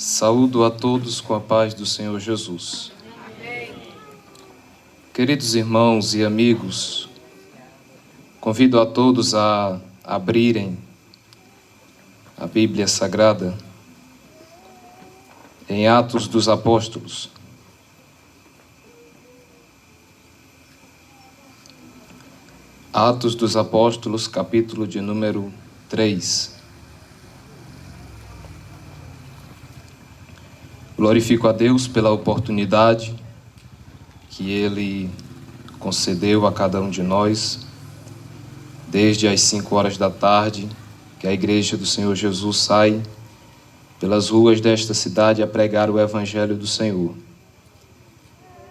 Saúdo a todos com a paz do Senhor Jesus. Queridos irmãos e amigos, convido a todos a abrirem a Bíblia Sagrada em Atos dos Apóstolos. Atos dos Apóstolos, capítulo de número 3. Glorifico a Deus pela oportunidade que Ele concedeu a cada um de nós, desde as 5 horas da tarde, que a Igreja do Senhor Jesus sai pelas ruas desta cidade a pregar o Evangelho do Senhor.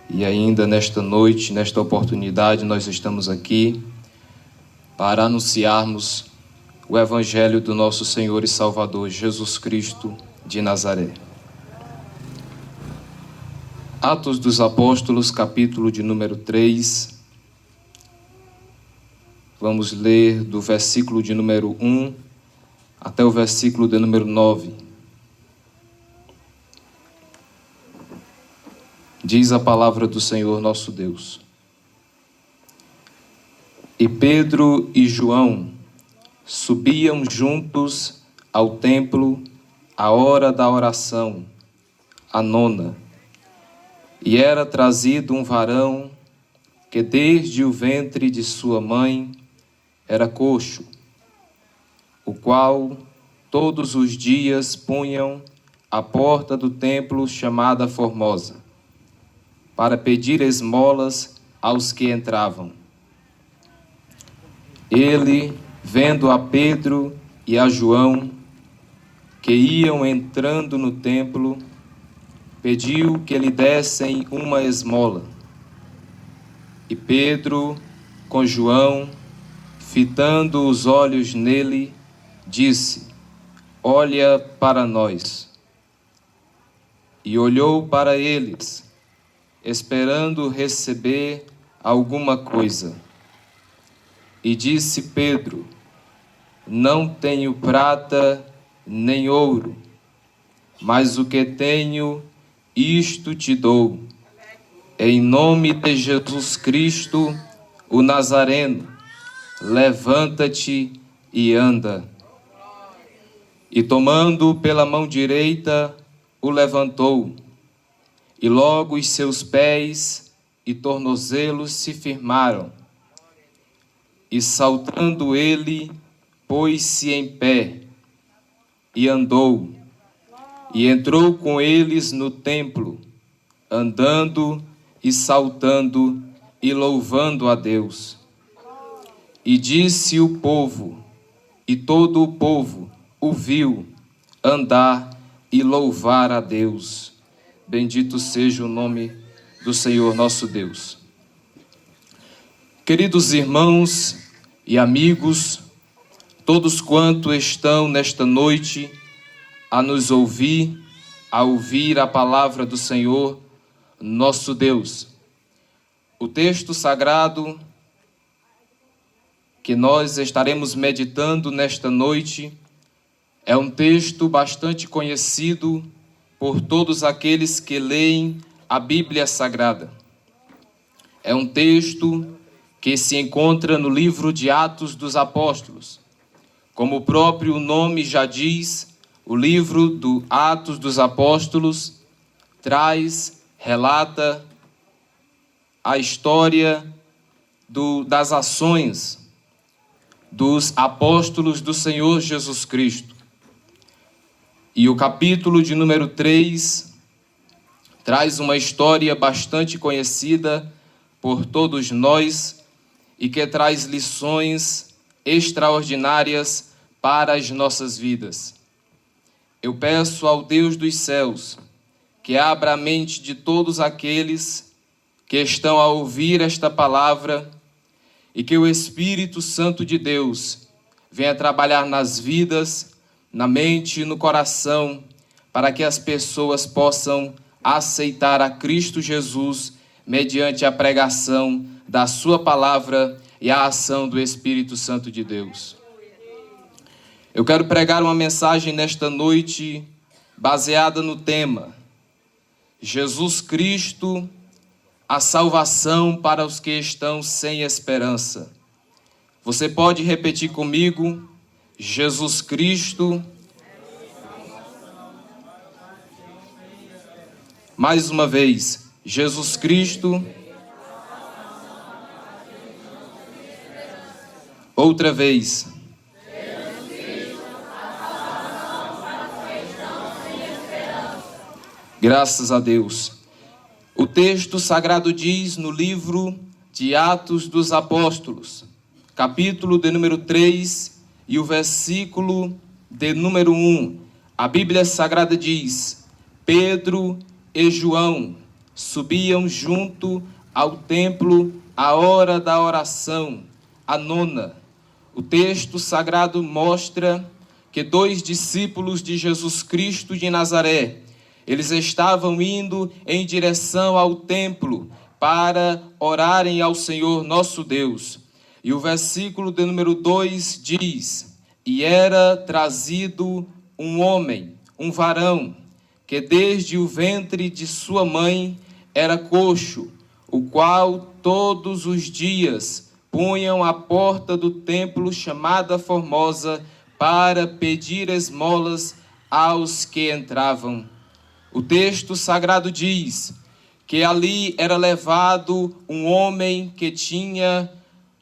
E ainda nesta noite, nesta oportunidade, nós estamos aqui para anunciarmos o Evangelho do nosso Senhor e Salvador Jesus Cristo de Nazaré. Atos dos Apóstolos, capítulo de número 3. Vamos ler do versículo de número 1 até o versículo de número 9. Diz a palavra do Senhor nosso Deus. E Pedro e João subiam juntos ao templo à hora da oração, a 9ª. E era trazido um varão que desde o ventre de sua mãe era coxo, o qual todos os dias punham à porta do templo chamada Formosa, para pedir esmolas aos que entravam. Ele, vendo a Pedro e a João, que iam entrando no templo, pediu que lhe dessem uma esmola. E Pedro, com João, fitando os olhos nele, disse: Olha para nós. E olhou para eles, esperando receber alguma coisa. E disse Pedro: Não tenho prata nem ouro, mas o que tenho, isto te dou. Em nome de Jesus Cristo, o Nazareno, levanta-te e anda. E tomando pela mão direita, o levantou, e logo os seus pés e tornozelos se firmaram. E saltando ele, pôs-se em pé, e andou. E entrou com eles no templo, andando e saltando e louvando a Deus. E disse o povo, e todo o povo o viu andar e louvar a Deus. Bendito seja o nome do Senhor nosso Deus. Queridos irmãos e amigos, todos quantos estão nesta noite a nos ouvir, a ouvir a palavra do Senhor, nosso Deus. O texto sagrado que nós estaremos meditando nesta noite é um texto bastante conhecido por todos aqueles que leem a Bíblia Sagrada. É um texto que se encontra no livro de Atos dos Apóstolos. Como o próprio nome já diz, o livro do Atos dos Apóstolos relata a história das ações dos apóstolos do Senhor Jesus Cristo. E o capítulo de número 3 traz uma história bastante conhecida por todos nós e que traz lições extraordinárias para as nossas vidas. Eu peço ao Deus dos céus que abra a mente de todos aqueles que estão a ouvir esta palavra e que o Espírito Santo de Deus venha trabalhar nas vidas, na mente e no coração, para que as pessoas possam aceitar a Cristo Jesus mediante a pregação da sua palavra e a ação do Espírito Santo de Deus. Eu quero pregar uma mensagem nesta noite baseada no tema Jesus Cristo, a salvação para os que estão sem esperança. Você pode repetir comigo? Jesus Cristo. Mais uma vez, Jesus Cristo. Outra vez. Graças a Deus. O texto sagrado diz no livro de Atos dos Apóstolos, capítulo de número 3 e o versículo de número 1. A Bíblia Sagrada diz: Pedro e João subiam junto ao templo à hora da oração, a nona. O texto sagrado mostra que 2 discípulos de Jesus Cristo de Nazaré, eles estavam indo em direção ao templo para orarem ao Senhor nosso Deus. E o versículo de número 2 diz: E era trazido um homem, um varão, que desde o ventre de sua mãe era coxo, o qual todos os dias punham à porta do templo chamada Formosa para pedir esmolas aos que entravam. O texto sagrado diz que ali era levado um homem que tinha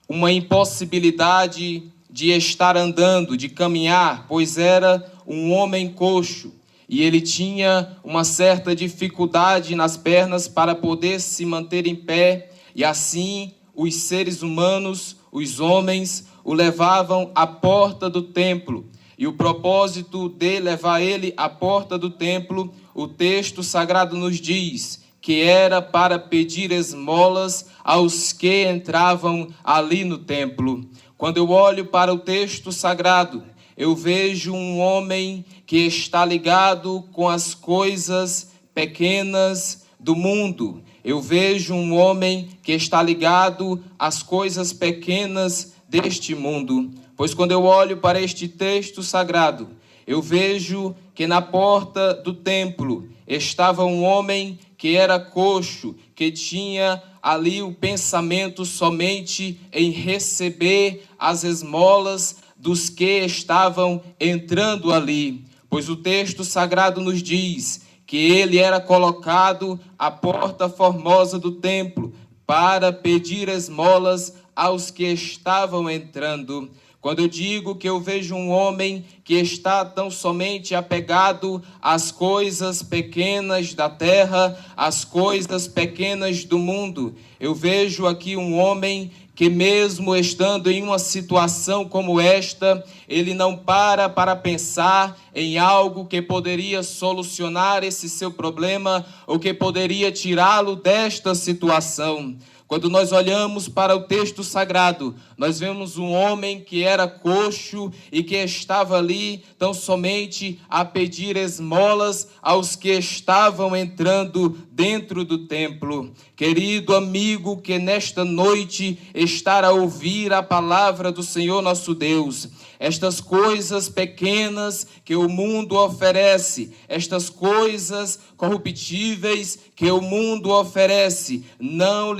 uma impossibilidade de estar andando, de caminhar, pois era um homem coxo e ele tinha uma certa dificuldade nas pernas para poder se manter em pé, e assim os seres humanos, os homens, o levavam à porta do templo. E o propósito de levar ele à porta do templo, o texto sagrado nos diz que era para pedir esmolas aos que entravam ali no templo. Quando eu olho para o texto sagrado, eu vejo um homem que está ligado com as coisas pequenas do mundo. Eu vejo um homem que está ligado às coisas pequenas deste mundo. Pois quando eu olho para este texto sagrado, eu vejo que na porta do templo estava um homem que era coxo, que tinha ali o pensamento somente em receber as esmolas dos que estavam entrando ali. Pois o texto sagrado nos diz que ele era colocado à porta formosa do templo para pedir esmolas aos que estavam entrando. Quando eu digo que eu vejo um homem que está tão somente apegado às coisas pequenas da terra, às coisas pequenas do mundo, eu vejo aqui um homem que mesmo estando em uma situação como esta, ele não para pensar em algo que poderia solucionar esse seu problema ou que poderia tirá-lo desta situação. Quando nós olhamos para o texto sagrado, nós vemos um homem que era coxo e que estava ali tão somente a pedir esmolas aos que estavam entrando dentro do templo. Querido amigo que nesta noite está a ouvir a palavra do Senhor nosso Deus, estas coisas pequenas que o mundo oferece, estas coisas corruptíveis que o mundo oferece, não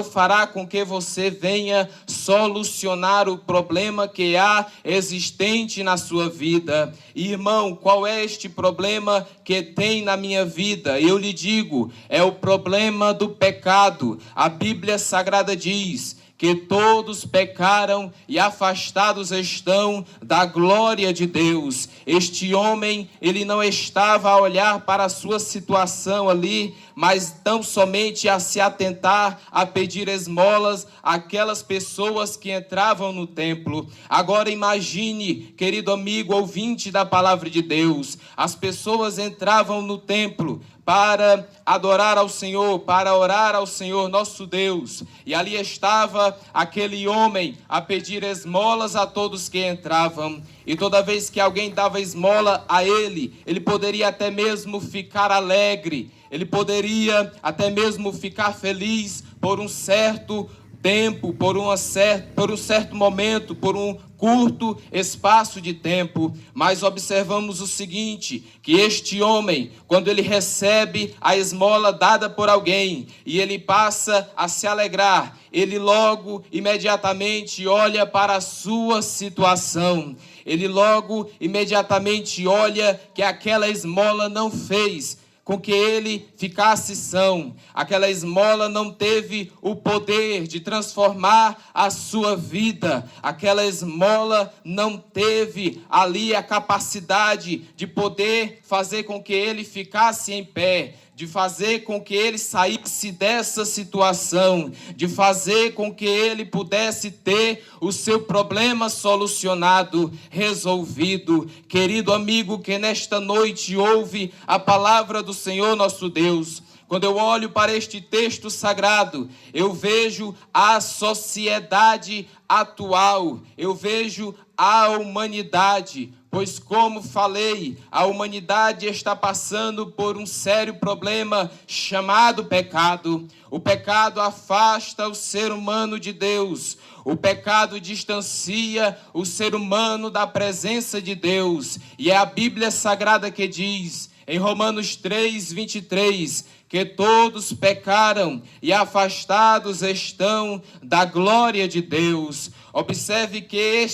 fará com que você venha solucionar o problema que há existente na sua vida. Irmão, qual é este problema que tem na minha vida? Eu lhe digo, é o problema do pecado. A Bíblia Sagrada diz que todos pecaram e afastados estão da glória de Deus. Este homem, ele não estava a olhar para a sua situação ali, mas tão somente a se atentar, a pedir esmolas àquelas pessoas que entravam no templo. Agora imagine, querido amigo ouvinte da palavra de Deus, as pessoas entravam no templo para adorar ao Senhor, para orar ao Senhor nosso Deus. E ali estava aquele homem a pedir esmolas a todos que entravam. E toda vez que alguém dava esmola a ele, ele poderia até mesmo ficar alegre, ele poderia até mesmo ficar feliz por um certo tempo, por um certo momento, por um curto espaço de tempo, mas observamos o seguinte, que este homem, quando ele recebe a esmola dada por alguém e ele passa a se alegrar, ele logo, imediatamente olha para a sua situação. Ele logo, imediatamente olha que aquela esmola não fez com que ele ficasse são. Aquela esmola não teve o poder de transformar a sua vida. Aquela esmola não teve ali a capacidade de poder fazer com que ele ficasse em pé, de fazer com que ele saísse dessa situação, de fazer com que ele pudesse ter o seu problema solucionado, resolvido. Querido amigo que nesta noite ouve a palavra do Senhor nosso Deus, quando eu olho para este texto sagrado, eu vejo a sociedade atual, eu vejo a humanidade, pois como falei, a humanidade está passando por um sério problema chamado pecado. O pecado afasta o ser humano de Deus. O pecado distancia o ser humano da presença de Deus. E é a Bíblia Sagrada que diz, em Romanos 3:23, que todos pecaram e afastados estão da glória de Deus. Observe que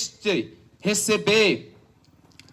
receber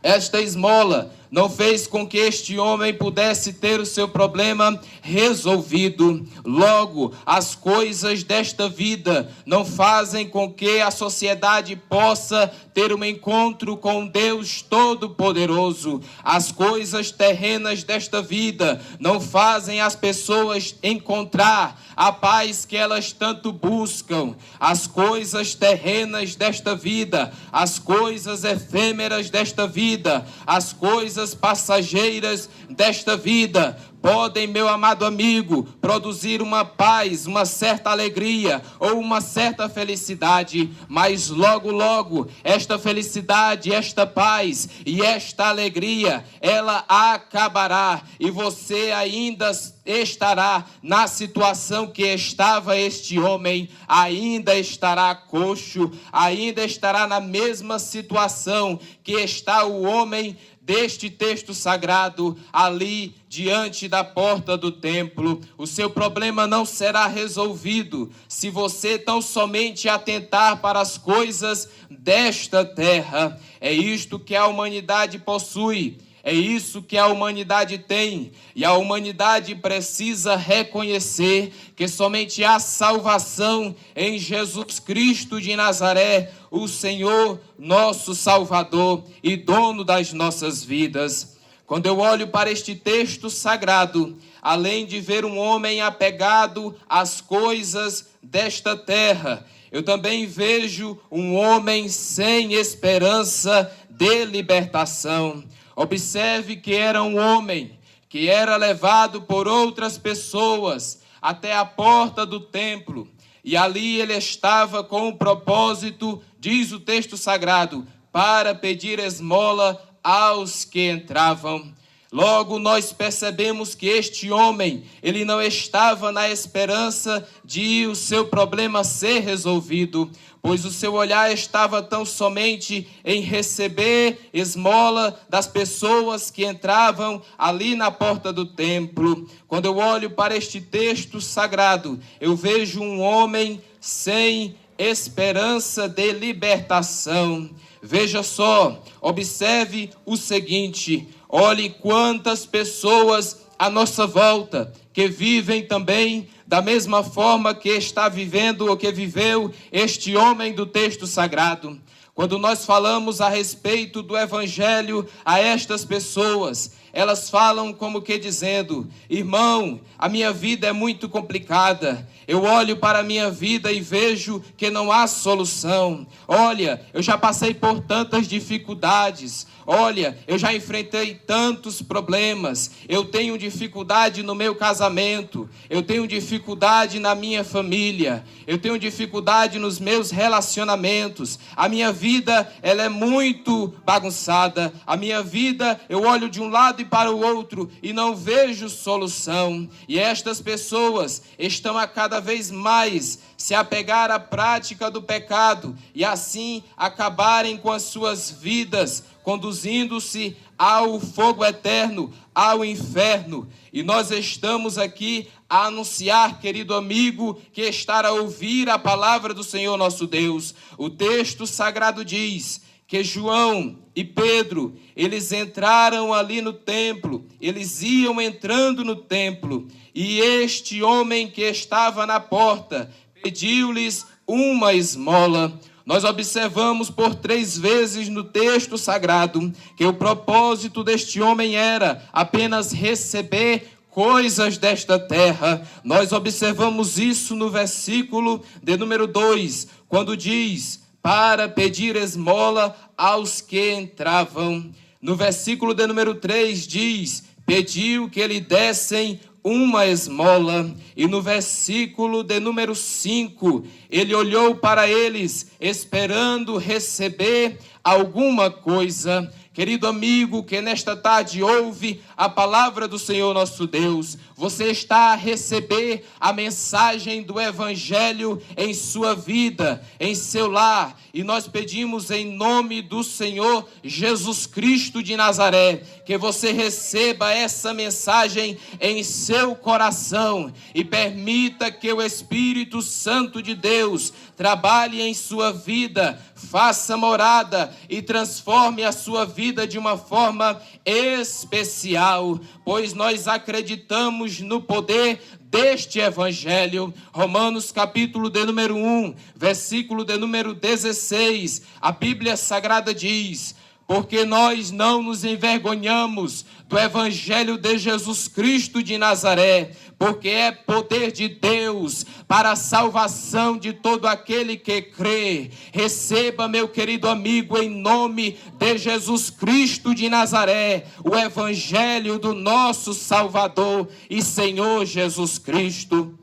esta esmola não fez com que este homem pudesse ter o seu problema resolvido. Logo, as coisas desta vida não fazem com que a sociedade possa ter um encontro com Deus Todo-Poderoso. As coisas terrenas desta vida não fazem as pessoas encontrar a paz que elas tanto buscam. As coisas terrenas desta vida, as coisas efêmeras desta vida, as coisas passageiras desta vida podem, meu amado amigo, produzir uma paz, uma certa alegria ou uma certa felicidade, mas logo, logo, esta felicidade, esta paz e esta alegria, ela acabará e você ainda estará na situação que estava este homem, ainda estará coxo, ainda estará na mesma situação que está o homem deste texto sagrado, ali diante da porta do templo. O seu problema não será resolvido se você tão somente atentar para as coisas desta terra. É isto que a humanidade possui. É isso que a humanidade tem, e a humanidade precisa reconhecer que somente há salvação em Jesus Cristo de Nazaré, o Senhor, nosso Salvador e dono das nossas vidas. Quando eu olho para este texto sagrado, além de ver um homem apegado às coisas desta terra, eu também vejo um homem sem esperança de libertação. Observe que era um homem que era levado por outras pessoas até a porta do templo. E ali ele estava com o propósito, diz o texto sagrado, para pedir esmola aos que entravam. Logo nós percebemos que este homem, ele não estava na esperança de o seu problema ser resolvido, pois o seu olhar estava tão somente em receber esmola das pessoas que entravam ali na porta do templo. Quando eu olho para este texto sagrado, eu vejo um homem sem esperança de libertação. Veja só, observe o seguinte: olhe quantas pessoas à nossa volta que vivem também da mesma forma que está vivendo ou que viveu este homem do texto sagrado. Quando nós falamos a respeito do evangelho a estas pessoas, elas falam como que dizendo: irmão, a minha vida é muito complicada. Eu olho para a minha vida e vejo que não há solução. Olha, eu já passei por tantas dificuldades. Olha, eu já enfrentei tantos problemas. Eu tenho dificuldade no meu casamento. Eu tenho dificuldade na minha família. Eu tenho dificuldade nos meus relacionamentos. A minha vida, ela é muito bagunçada. A minha vida, eu olho de um lado lado e para o outro e não vejo solução. E estas pessoas estão a cada vez mais se apegar à prática do pecado e assim acabarem com as suas vidas, conduzindo-se ao fogo eterno, ao inferno. E nós estamos aqui a anunciar, querido amigo, que está a ouvir a palavra do Senhor nosso Deus. O texto sagrado diz que João e Pedro, eles entraram ali no templo, eles iam entrando no templo, e este homem que estava na porta pediu-lhes uma esmola. Nós observamos por 3 vezes no texto sagrado que o propósito deste homem era apenas receber coisas desta terra. Nós observamos isso no versículo de número 2, quando diz: para pedir esmola aos que entravam. No versículo de número 3 diz: pediu que lhe dessem uma esmola. E no versículo de número 5, ele olhou para eles, esperando receber alguma coisa. Querido amigo que nesta tarde ouve a palavra do Senhor nosso Deus, você está a receber a mensagem do Evangelho em sua vida, em seu lar, e nós pedimos em nome do Senhor Jesus Cristo de Nazaré, que você receba essa mensagem em seu coração e permita que o Espírito Santo de Deus trabalhe em sua vida, faça morada e transforme a sua vida de uma forma especial, pois nós acreditamos no poder deste Evangelho. Romanos capítulo de número 1, versículo de número 16, a Bíblia Sagrada diz: porque nós não nos envergonhamos do Evangelho de Jesus Cristo de Nazaré, porque é poder de Deus para a salvação de todo aquele que crê. Receba, meu querido amigo, em nome de Jesus Cristo de Nazaré, o Evangelho do nosso Salvador e Senhor Jesus Cristo.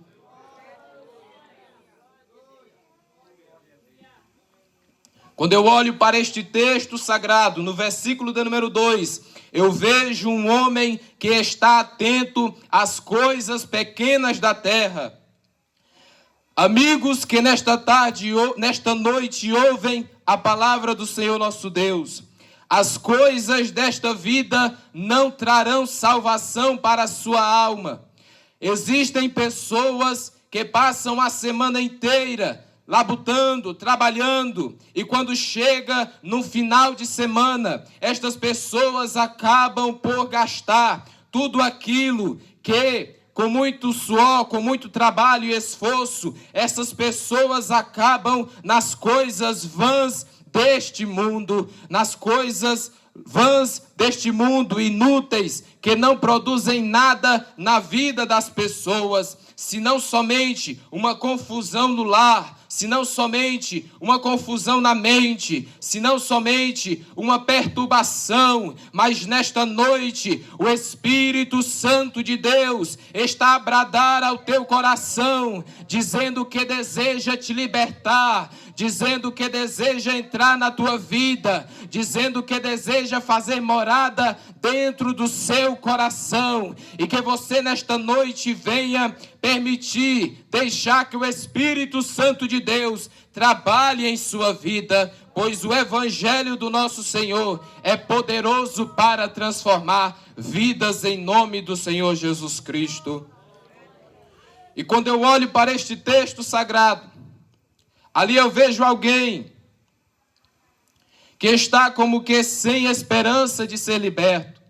Quando eu olho para este texto sagrado, no versículo de número 2, eu vejo um homem que está atento às coisas pequenas da terra. Amigos que nesta tarde, nesta noite, ouvem a palavra do Senhor nosso Deus, as coisas desta vida não trarão salvação para a sua alma. Existem pessoas que passam a semana inteira labutando, trabalhando, e quando chega no final de semana, estas pessoas acabam por gastar tudo aquilo que, com muito suor, com muito trabalho e esforço, essas pessoas acabam nas coisas vãs deste mundo, nas coisas vãs deste mundo, inúteis, que não produzem nada na vida das pessoas, senão somente uma confusão no lar, senão somente uma confusão na mente, senão somente uma perturbação. Mas nesta noite, o Espírito Santo de Deus está a bradar ao teu coração, dizendo que deseja te libertar, dizendo que deseja entrar na tua vida, dizendo que deseja fazer morada dentro do seu coração, e que você nesta noite venha permitir, deixar que o Espírito Santo de Deus trabalhe em sua vida, pois o Evangelho do nosso Senhor é poderoso para transformar vidas em nome do Senhor Jesus Cristo. E quando eu olho para este texto sagrado, ali eu vejo alguém que está como que sem esperança de ser liberto.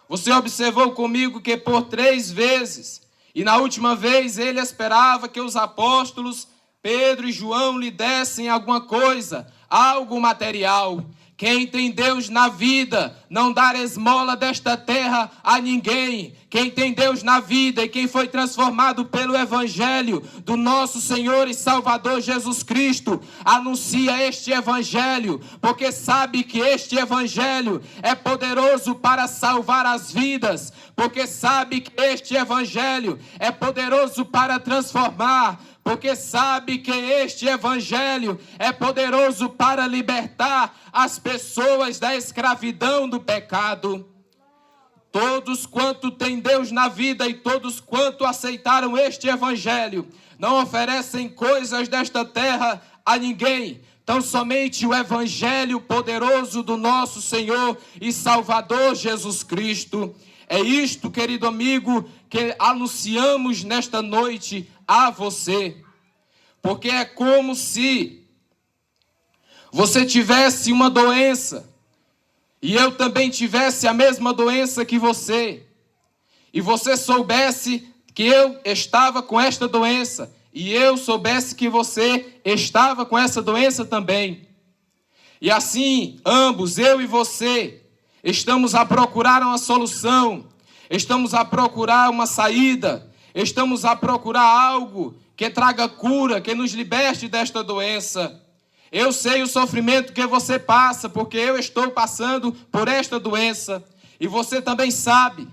Você observou comigo que por 3 vezes, e na última vez ele esperava que os apóstolos Pedro e João lhe dessem alguma coisa, algo material. Quem tem Deus na vida não dá esmola desta terra a ninguém. Quem tem Deus na vida e quem foi transformado pelo Evangelho do nosso Senhor e Salvador Jesus Cristo, anuncia este Evangelho, porque sabe que este Evangelho é poderoso para salvar as vidas, porque sabe que este Evangelho é poderoso para transformar, porque sabe que este Evangelho é poderoso para libertar as pessoas da escravidão do pecado. Todos quanto têm Deus na vida e todos quanto aceitaram este evangelho, não oferecem coisas desta terra a ninguém, tão somente o evangelho poderoso do nosso Senhor e Salvador Jesus Cristo. É isto, querido amigo, que anunciamos nesta noite a você. Porque é como se você tivesse uma doença e eu também tivesse a mesma doença que você, e você soubesse que eu estava com esta doença, e eu soubesse que você estava com essa doença também. E assim, ambos, eu e você, estamos a procurar uma solução, estamos a procurar uma saída, estamos a procurar algo que traga cura, que nos liberte desta doença. Eu sei o sofrimento que você passa, porque eu estou passando por esta doença, e você também sabe.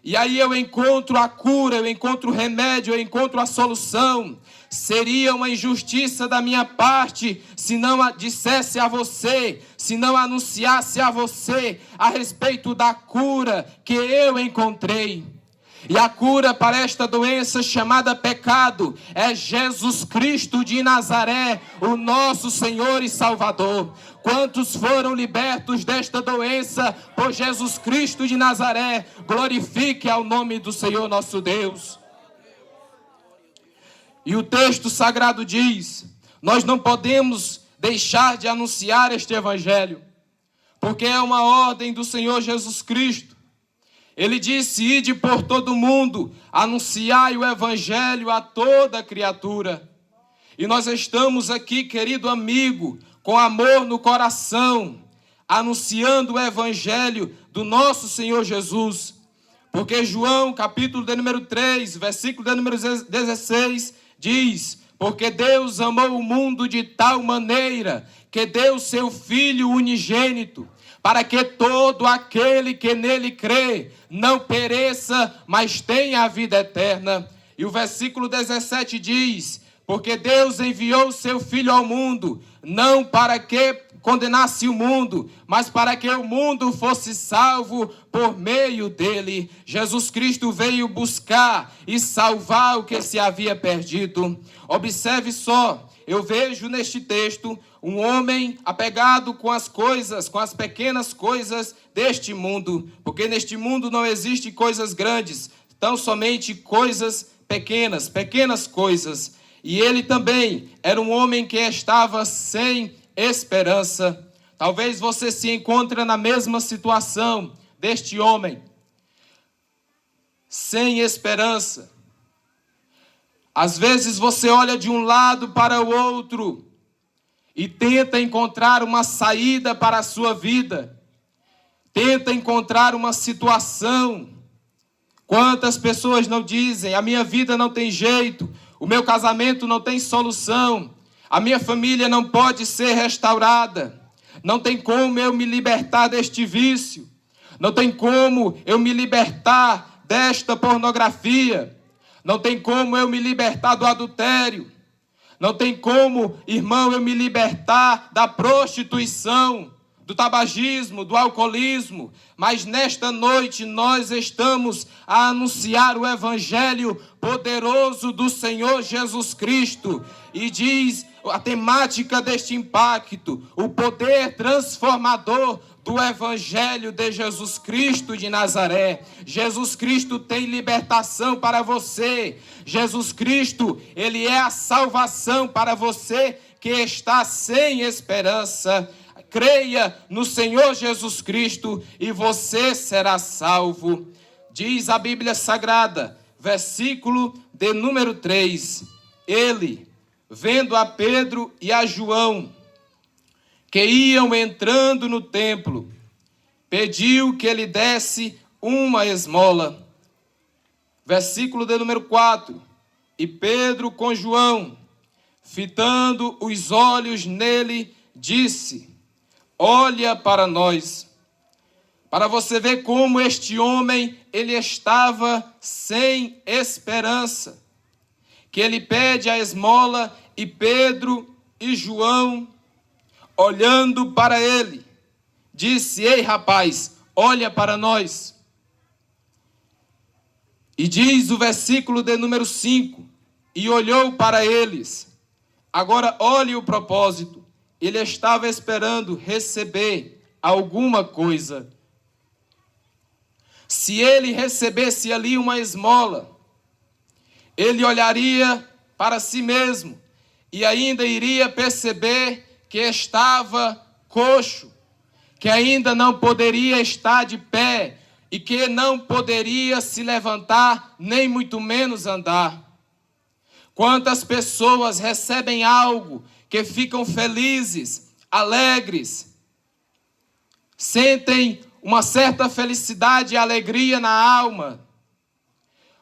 E aí eu encontro a cura, eu encontro o remédio, eu encontro a solução. Seria uma injustiça da minha parte se não dissesse a você, se não anunciasse a você a respeito da cura que eu encontrei. E a cura para esta doença chamada pecado é Jesus Cristo de Nazaré, o nosso Senhor e Salvador. Quantos foram libertos desta doença por Jesus Cristo de Nazaré? Glorifique ao nome do Senhor nosso Deus. E o texto sagrado diz: nós não podemos deixar de anunciar este evangelho, porque é uma ordem do Senhor Jesus Cristo. Ele disse: ide por todo o mundo, anunciai o evangelho a toda criatura. E nós estamos aqui, querido amigo, com amor no coração, anunciando o evangelho do nosso Senhor Jesus. Porque João, capítulo de número 3, versículo de número 16, diz: porque Deus amou o mundo de tal maneira que deu seu Filho unigênito, para que todo aquele que nele crê não pereça, mas tenha a vida eterna. E o versículo 17 diz: porque Deus enviou o seu Filho ao mundo, não para que condenasse o mundo, mas para que o mundo fosse salvo por meio dele. Jesus Cristo veio buscar e salvar o que se havia perdido. Observe só, eu vejo neste texto um homem apegado com as coisas, com as pequenas coisas deste mundo, porque neste mundo não existem coisas grandes, tão somente coisas pequenas, pequenas coisas. E ele também era um homem que estava sem esperança. Talvez você se encontre na mesma situação deste homem, sem esperança. Às vezes você olha de um lado para o outro e tenta encontrar uma saída para a sua vida, tenta encontrar uma situação. Quantas pessoas não dizem: a minha vida não tem jeito, o meu casamento não tem solução, a minha família não pode ser restaurada, não tem como eu me libertar deste vício, não tem como eu me libertar desta pornografia, não tem como eu me libertar do adultério, não tem como, irmão, eu me libertar da prostituição, do tabagismo, do alcoolismo. Mas nesta noite nós estamos a anunciar o evangelho poderoso do Senhor Jesus Cristo. E diz a temática deste impacto: o poder transformador do evangelho de Jesus Cristo de Nazaré. Jesus Cristo tem libertação para você. Jesus Cristo, ele é a salvação para você que está sem esperança. Creia no Senhor Jesus Cristo e você será salvo. Diz a Bíblia Sagrada, versículo de número 3. Ele, vendo a Pedro e a João, que iam entrando no templo, pediu que lhe desse uma esmola. Versículo de número 4. E Pedro com João, fitando os olhos nele, disse: olha para nós. Para você ver como este homem, ele estava sem esperança. Que ele pede a esmola e Pedro e João, olhando para ele, disse: ei rapaz, olha para nós. E diz o versículo de número 5: e olhou para eles. Agora olhe o propósito. Ele estava esperando receber alguma coisa. Se ele recebesse ali uma esmola, ele olharia para si mesmo e ainda iria perceber que estava coxo, que ainda não poderia estar de pé e que não poderia se levantar, nem muito menos andar. Quantas pessoas recebem algo que ficam felizes, alegres, sentem uma certa felicidade e alegria na alma,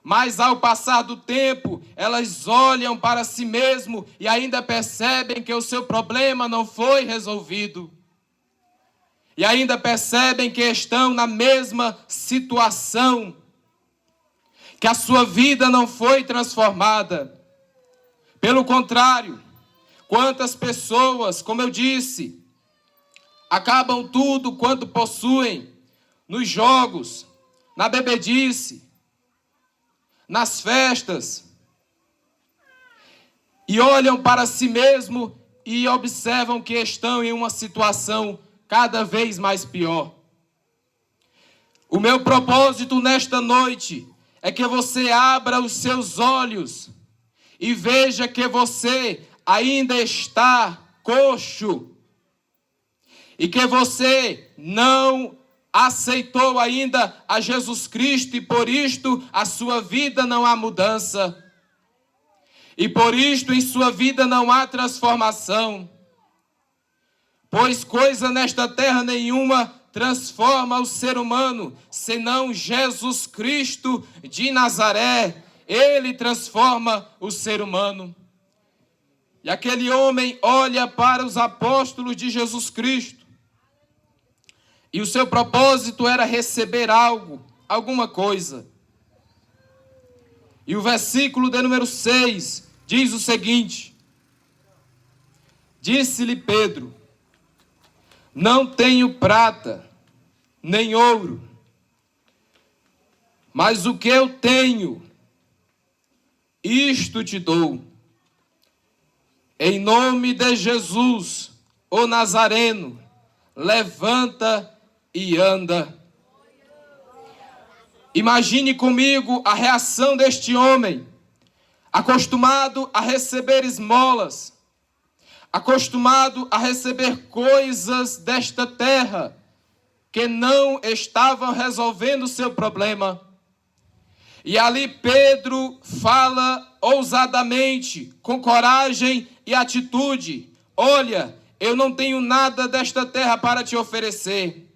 mas ao passar do tempo, elas olham para si mesmo e ainda percebem que o seu problema não foi resolvido. E ainda percebem que estão na mesma situação, que a sua vida não foi transformada. Pelo contrário, quantas pessoas, como eu disse, acabam tudo quanto possuem nos jogos, na bebedice, nas festas, e olham para si mesmo e observam que estão em uma situação cada vez mais pior. O meu propósito nesta noite é que você abra os seus olhos e veja que você ainda está coxo e que você não aceitou ainda a Jesus Cristo e por isto a sua vida não há mudança. E por isto em sua vida não há transformação. Pois coisa nesta terra nenhuma transforma o ser humano, senão Jesus Cristo de Nazaré. Ele transforma o ser humano. E aquele homem olha para os apóstolos de Jesus Cristo. E o seu propósito era receber algo, alguma coisa. E o versículo de número 6 diz o seguinte: disse-lhe Pedro: não tenho prata, nem ouro, mas o que eu tenho, isto te dou. Em nome de Jesus, o Nazareno, levanta e anda. Imagine comigo a reação deste homem, acostumado a receber esmolas, acostumado a receber coisas desta terra, que não estavam resolvendo o seu problema. E ali Pedro fala ousadamente, com coragem e atitude: olha, eu não tenho nada desta terra para te oferecer.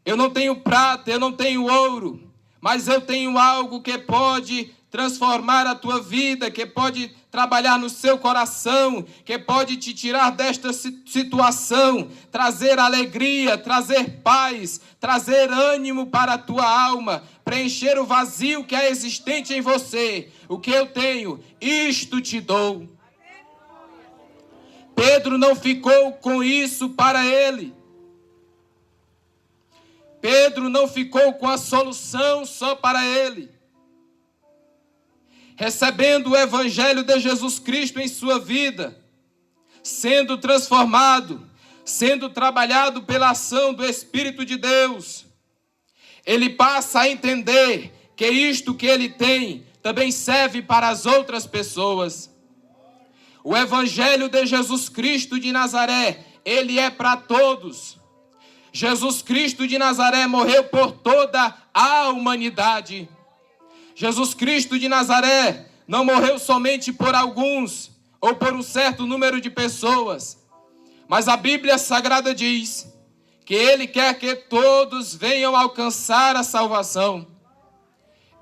Eu não tenho prata, eu não tenho ouro, mas eu tenho algo que pode transformar a tua vida, que pode trabalhar no seu coração, que pode te tirar desta situação, trazer alegria, trazer paz, trazer ânimo para a tua alma, preencher o vazio que é existente em você. O que eu tenho, isto te dou. Pedro não ficou com isso para ele. Pedro não ficou com a solução só para ele. Recebendo o evangelho de Jesus Cristo em sua vida, sendo transformado, sendo trabalhado pela ação do Espírito de Deus, ele passa a entender que isto que ele tem também serve para as outras pessoas. O evangelho de Jesus Cristo de Nazaré, ele é para todos. Jesus Cristo de Nazaré morreu por toda a humanidade. Jesus Cristo de Nazaré não morreu somente por alguns ou por um certo número de pessoas, mas a Bíblia Sagrada diz que Ele quer que todos venham alcançar a salvação.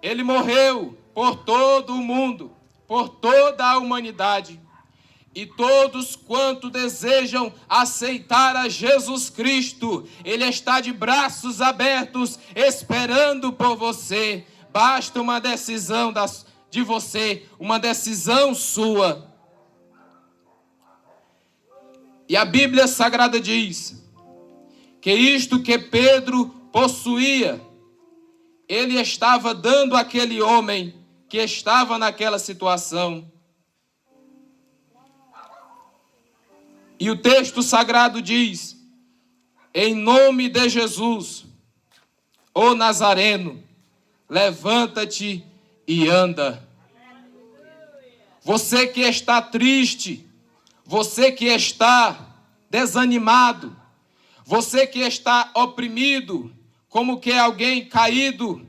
Ele morreu por todo o mundo, por toda a humanidade. E todos quanto desejam aceitar a Jesus Cristo, Ele está de braços abertos, esperando por você. Basta uma decisão de você, uma decisão sua. E a Bíblia Sagrada diz que isto que Pedro possuía, ele estava dando àquele homem que estava naquela situação. E o texto sagrado diz: em nome de Jesus, ó Nazareno, levanta-te e anda. Você que está triste, você que está desanimado, você que está oprimido, como que alguém caído,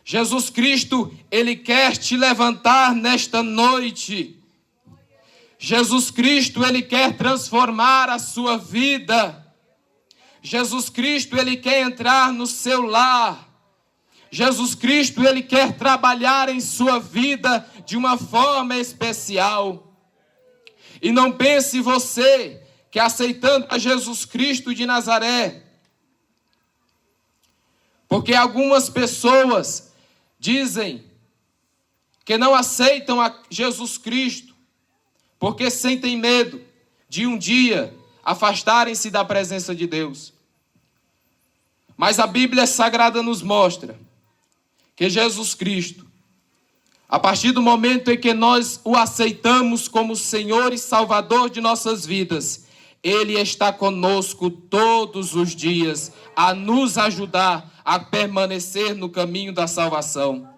Jesus Cristo, Ele quer te levantar nesta noite. Jesus Cristo, Ele quer transformar a sua vida. Jesus Cristo, Ele quer entrar no seu lar. Jesus Cristo, Ele quer trabalhar em sua vida de uma forma especial. E não pense você que aceitando a Jesus Cristo de Nazaré, porque algumas pessoas dizem que não aceitam a Jesus Cristo, porque sentem medo de um dia afastarem-se da presença de Deus. Mas a Bíblia Sagrada nos mostra que Jesus Cristo, a partir do momento em que nós o aceitamos como Senhor e Salvador de nossas vidas, Ele está conosco todos os dias a nos ajudar a permanecer no caminho da salvação.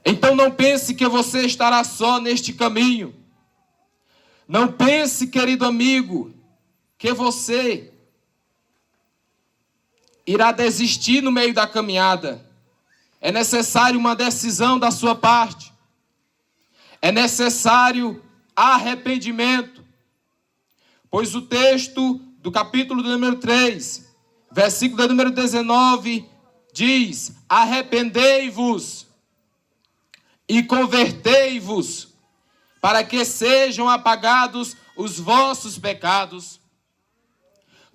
Então não pense que você estará só neste caminho. Não pense, querido amigo, que você irá desistir no meio da caminhada. É necessário uma decisão da sua parte. É necessário arrependimento. Pois o texto do capítulo número 3, versículo número 19, diz: arrependei-vos e convertei-vos, para que sejam apagados os vossos pecados.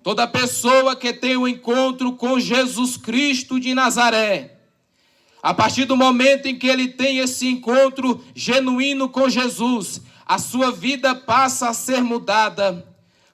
Toda pessoa que tem um encontro com Jesus Cristo de Nazaré, a partir do momento em que ele tem esse encontro genuíno com Jesus, a sua vida passa a ser mudada.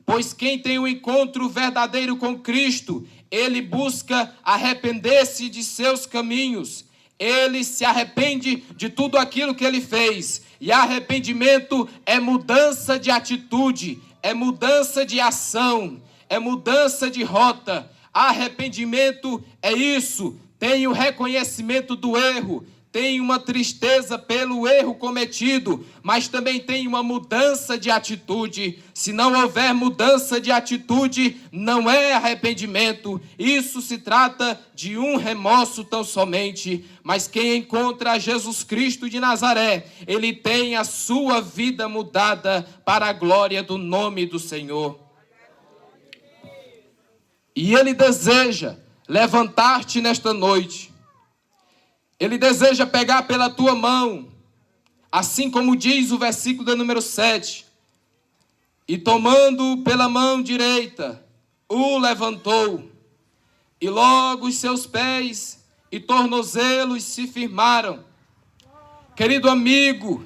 Pois quem tem um encontro verdadeiro com Cristo, ele busca arrepender-se de seus caminhos. Ele se arrepende de tudo aquilo que ele fez. E arrependimento é mudança de atitude, é mudança de ação, é mudança de rota. Arrependimento é isso. Tem o reconhecimento do erro, tem uma tristeza pelo erro cometido, mas também tem uma mudança de atitude. Se não houver mudança de atitude, não é arrependimento. Isso se trata de um remorso tão somente. Mas quem encontra Jesus Cristo de Nazaré, ele tem a sua vida mudada para a glória do nome do Senhor. E ele deseja levantar-te nesta noite. Ele deseja pegar pela tua mão, assim como diz o versículo de número 7. E tomando pela mão direita, o levantou, e logo os seus pés e tornozelos se firmaram. Querido amigo,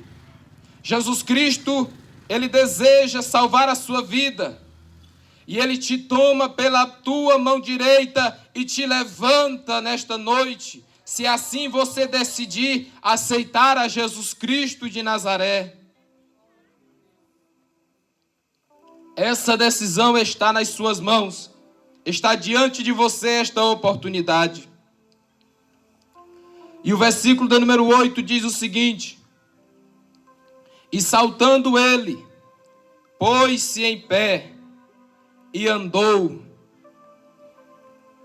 Jesus Cristo, Ele deseja salvar a sua vida. E Ele te toma pela tua mão direita e te levanta nesta noite, se assim você decidir aceitar a Jesus Cristo de Nazaré. Essa decisão está nas suas mãos. Está diante de você esta oportunidade. E o versículo do número 8 diz o seguinte: e saltando ele, pôs-se em pé, e andou,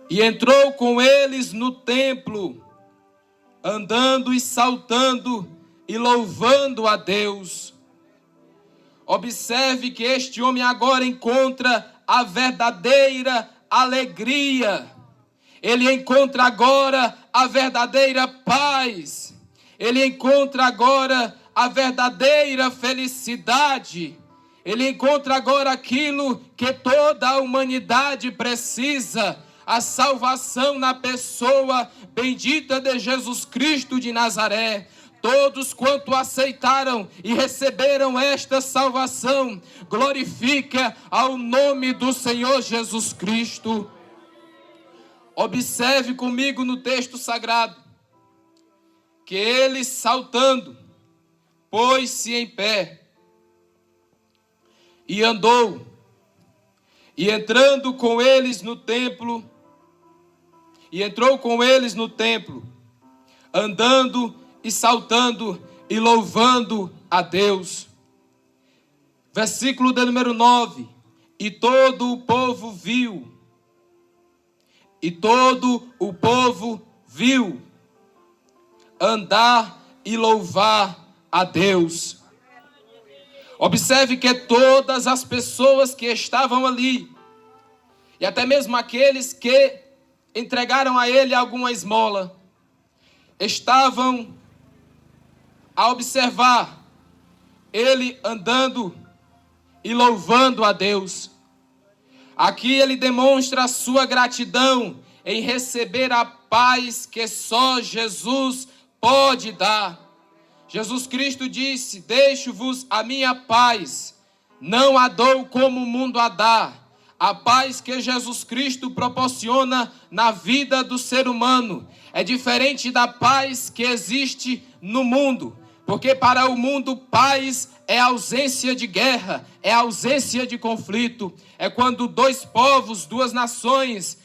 e entrou com eles no templo, andando e saltando e louvando a Deus. Observe que este homem agora encontra a verdadeira alegria. Ele encontra agora a verdadeira paz. Ele encontra agora a verdadeira felicidade. Ele encontra agora aquilo que toda a humanidade precisa, a salvação na pessoa bendita de Jesus Cristo de Nazaré. Todos quanto aceitaram e receberam esta salvação, glorifica ao nome do Senhor Jesus Cristo. Observe comigo no texto sagrado que ele, saltando, pôs-se em pé e andou, e entrou com eles no templo, andando e saltando e louvando a Deus. Versículo de número 9. E todo o povo viu. Andar e louvar a Deus. Observe que todas as pessoas que estavam ali, e até mesmo aqueles que entregaram a ele alguma esmola, estavam a observar ele andando e louvando a Deus. Aqui ele demonstra a sua gratidão em receber a paz que só Jesus pode dar. Jesus Cristo disse: deixo-vos a minha paz, não a dou como o mundo a dá. A paz que Jesus Cristo proporciona na vida do ser humano é diferente da paz que existe no mundo. Porque para o mundo, paz é ausência de guerra, é ausência de conflito. É quando dois povos, duas nações,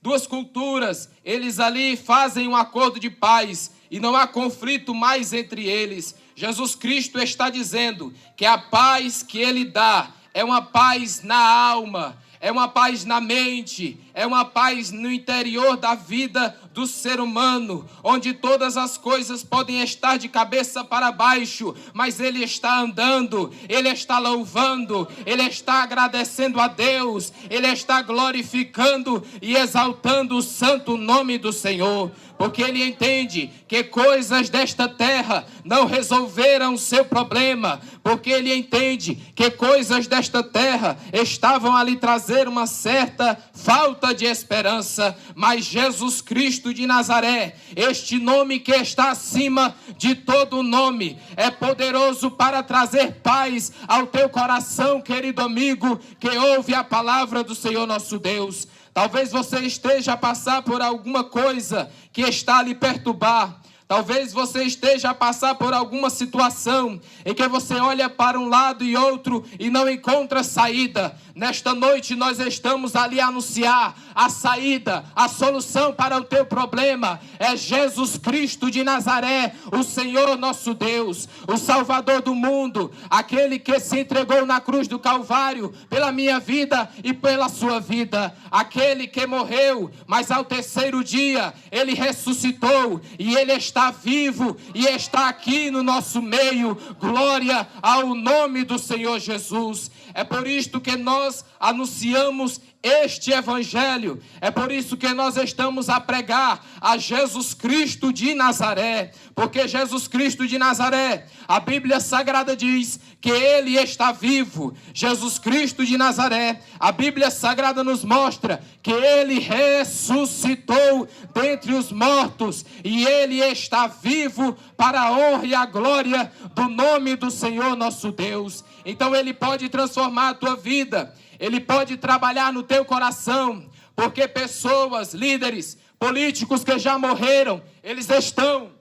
duas culturas, eles ali fazem um acordo de paz e não há conflito mais entre eles. Jesus Cristo está dizendo que a paz que ele dá é uma paz na alma, é uma paz na mente, é uma paz no interior da vida do ser humano, onde todas as coisas podem estar de cabeça para baixo, mas ele está andando, ele está louvando, ele está agradecendo a Deus, ele está glorificando e exaltando o santo nome do Senhor, porque ele entende que coisas desta terra não resolveram o seu problema, porque ele entende que coisas desta terra estavam a lhe trazer uma certa falta de esperança, mas Jesus Cristo de Nazaré, este nome que está acima de todo nome, é poderoso para trazer paz ao teu coração, querido amigo, que ouve a palavra do Senhor nosso Deus. Talvez você esteja a passar por alguma coisa que está a lhe perturbar. Talvez você esteja a passar por alguma situação em que você olha para um lado e outro e não encontra saída. Nesta noite nós estamos ali a anunciar a saída, a solução para o teu problema. É Jesus Cristo de Nazaré, o Senhor nosso Deus, o Salvador do mundo, aquele que se entregou na cruz do Calvário pela minha vida e pela sua vida. Aquele que morreu, mas ao terceiro dia ele ressuscitou e ele está vivo e está aqui no nosso meio. Glória ao nome do Senhor Jesus. É por isto que nós anunciamos este evangelho. É por isso que nós estamos a pregar a Jesus Cristo de Nazaré. Porque Jesus Cristo de Nazaré, a Bíblia Sagrada diz que ele está vivo. Jesus Cristo de Nazaré, a Bíblia Sagrada nos mostra que ele ressuscitou dentre os mortos e ele está vivo para a honra e a glória do nome do Senhor nosso Deus. Então ele pode transformar a tua vida, ele pode trabalhar no teu coração, porque pessoas, líderes, políticos que já morreram, eles estão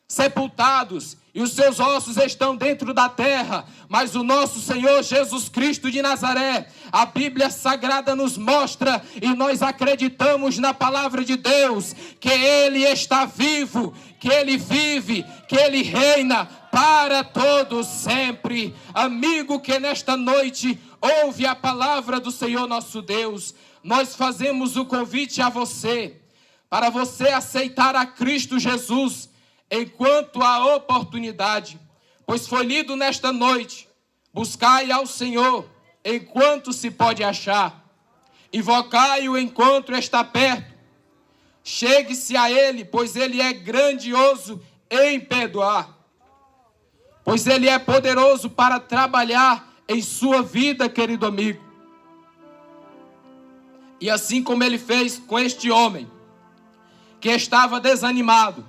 sepultados e os seus ossos estão dentro da terra, mas o nosso Senhor Jesus Cristo de Nazaré, a Bíblia Sagrada nos mostra e nós acreditamos na palavra de Deus, que ele está vivo, que ele vive, que ele reina para todos sempre. Amigo que nesta noite ouve a palavra do Senhor nosso Deus, nós fazemos o convite a você, para você aceitar a Cristo Jesus enquanto há oportunidade, pois foi lido nesta noite: buscai ao Senhor enquanto se pode achar, invocai-o enquanto está perto, chegue-se a ele, pois ele é grandioso em perdoar, pois ele é poderoso para trabalhar em sua vida, querido amigo. E assim como ele fez com este homem, que estava desanimado,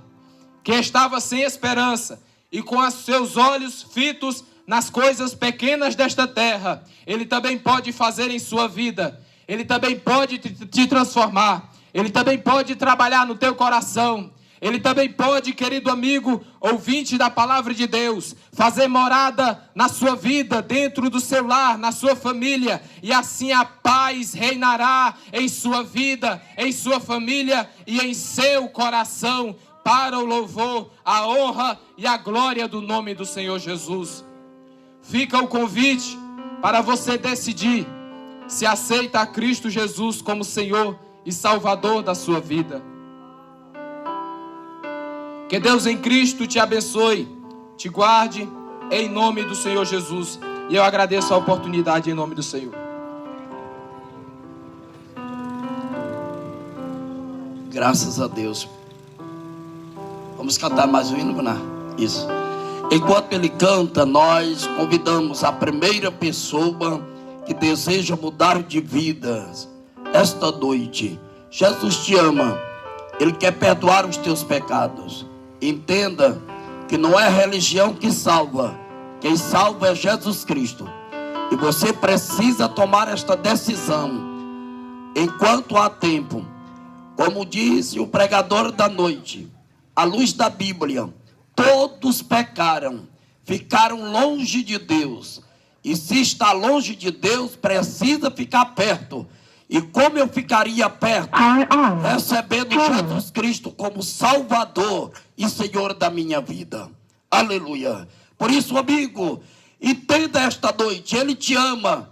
que estava sem esperança, e com os seus olhos fitos nas coisas pequenas desta terra, ele também pode fazer em sua vida, ele também pode te transformar, Ele também pode trabalhar no teu coração. Ele também pode, querido amigo, ouvinte da palavra de Deus, fazer morada na sua vida, dentro do seu lar, na sua família, e assim a paz reinará em sua vida, em sua família e em seu coração, para o louvor, a honra e a glória do nome do Senhor Jesus. Fica o convite para você decidir se aceita a Cristo Jesus como Senhor e Salvador da sua vida. Que Deus em Cristo te abençoe, te guarde, em nome do Senhor Jesus. E eu agradeço a oportunidade em nome do Senhor. Graças a Deus. Vamos cantar mais um hino, Bruná? Isso. Enquanto ele canta, nós convidamos a primeira pessoa que deseja mudar de vida esta noite. Jesus te ama. Ele quer perdoar os teus pecados. Entenda que não é a religião que salva. Quem salva é Jesus Cristo. E você precisa tomar esta decisão enquanto há tempo. Como disse o pregador da noite, à luz da Bíblia, todos pecaram, ficaram longe de Deus. E se está longe de Deus, precisa ficar perto. E como eu ficaria perto? Recebendo Jesus Cristo como Salvador e Senhor da minha vida. Aleluia. Por isso, amigo, entenda esta noite, Ele te ama.